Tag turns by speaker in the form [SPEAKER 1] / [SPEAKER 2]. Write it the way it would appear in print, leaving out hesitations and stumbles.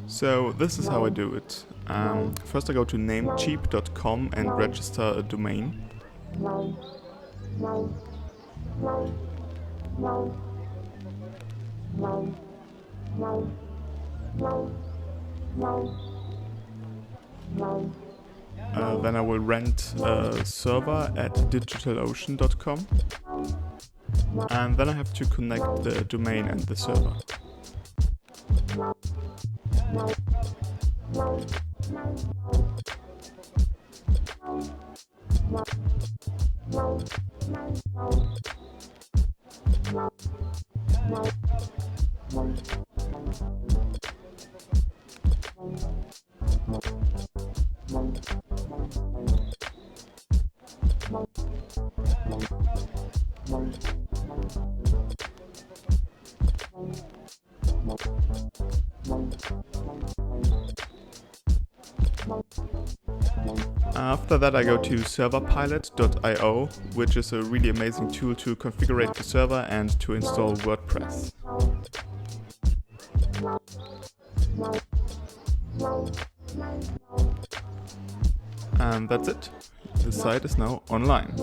[SPEAKER 1] So this is how I do it. First I go to namecheap.com and register a domain. Then I will rent a server at digitalocean.com, and then I have to connect the domain and the server. After that I go to Serverpilot.io, which is a really amazing tool to configure the server and to install WordPress. And that's it. The site is now online.